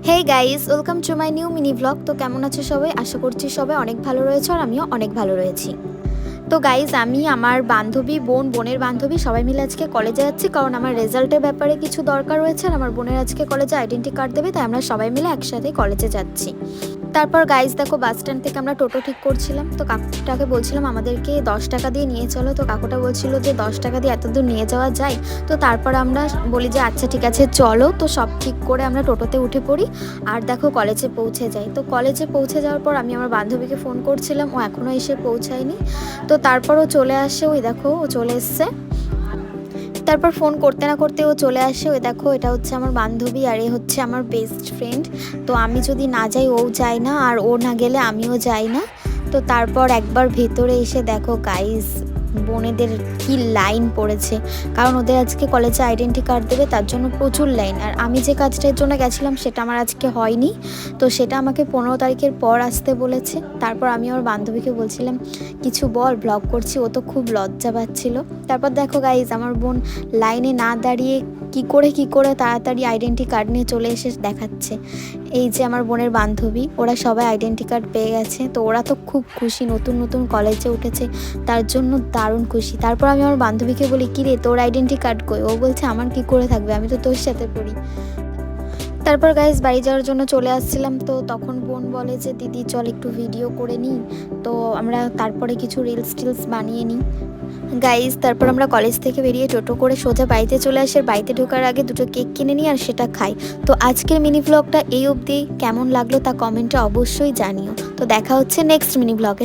Hey guys, welcome to my new mini blog. তো কেমন আছো সবাই? আশা করছি সবাই অনেক ভালো রয়েছে আর আমিও অনেক ভালো রয়েছি। তো গাইস, আমি আমার বান্ধবী, বোনের বান্ধবী সবাই মিলে আজকে কলেজে যাচ্ছি, কারণ আমার রেজাল্টের ব্যাপারে কিছু দরকার রয়েছে আর আমার বোনের আজকে কলেজে আইডেন্টি কার্ড দেবে, তাই আমরা সবাই মিলে একসাথে কলেজে যাচ্ছি। তারপর গাইস দেখো, বাস স্ট্যান্ড থেকে আমরা টোটো ঠিক করছিলাম। তো কাকুটাকে বলছিলাম আমাদেরকে 10 টাকা দিয়ে নিয়ে চলো। তো কাকুটা বলছিল যে 10 টাকা দিয়ে এত দূর নিয়ে যাওয়া যায়। তো তারপর আমরা বলি যে আচ্ছা ঠিক আছে চলো। তো সব ঠিক করে আমরা টোটোতে উঠে পড়ি আর দেখো কলেজে পৌঁছে যাই। তো কলেজে পৌঁছে যাওয়ার পর আমি আমার বান্ধবীকে ফোন করছিলাম, ও এখনও এসে পৌঁছায়নি। তো তারপর ও চলে আসে, ওই দেখো ও চলে এসছে। তারপর ফোন করতে না করতে ও চলে আসে। ওই দেখো, এটা হচ্ছে আমার বান্ধবী আর এ হচ্ছে আমার বেস্ট ফ্রেন্ড। তো আমি যদি না যাই ও যায় না, আর ও না গেলে আমিও যাই না। তো তারপর একবার ভেতরে এসে দেখো গাইস, বোনেদের কি লাইন পড়েছে, কারণ ওদের আজকে কলেজে আইডেন্টি কার্ড দেবে, তার জন্য প্রচুর লাইন। আর আমি যে কাজটার জন্য গেছিলাম সেটা আমার আজকে হয়নি, তো সেটা আমাকে 15 তারিখের পর আসতে বলেছে। তারপর আমি আমার বান্ধবীকে বলছিলাম কিছু বল, ব্লগ করছি, ও তো খুব লজ্জা পাচ্ছিল। তারপর দেখো গাইজ, আমার বোন লাইনে না দাঁড়িয়ে কি করে তাড়াতাড়ি আইডেন্টি কার্ড নিয়ে চলে এসে দেখাচ্ছে। এই যে আমার বোনের বান্ধবী, ওরা সবাই আইডেন্টি কার্ড পেয়ে গেছে। তো ওরা তো খুব খুশি, নতুন নতুন কলেজে উঠেছে, তার জন্য দারুণ খুশি। তারপর আমি আমার বান্ধবীকে বলি, কি রে তোর আইডেন্টি কার্ড কই? ও বলছে আমার কি করে থাকবে, আমি তো তোর সাথে পড়ি। তারপর গাইজ বাড়ি যাওয়ার জন্য চলে আসছিলাম। তো তখন বোন বলে যে দিদি চল একটু ভিডিও করে নিই। তো আমরা তারপরে কিছু রিলস টিলস বানিয়ে নিই গাইজ। তারপর আমরা কলেজ থেকে বেরিয়ে টোটো করে সোজা বাড়িতে চলে আসি। বাড়িতে ঢোকার আগে দুটো কেক কিনে নিই আর সেটা খাই। তো আজকের মিনি ব্লগটা এই অবধি। কেমন লাগলো তা কমেন্টে অবশ্যই জানিও। তো দেখা হচ্ছে নেক্সট মিনি ব্লগে।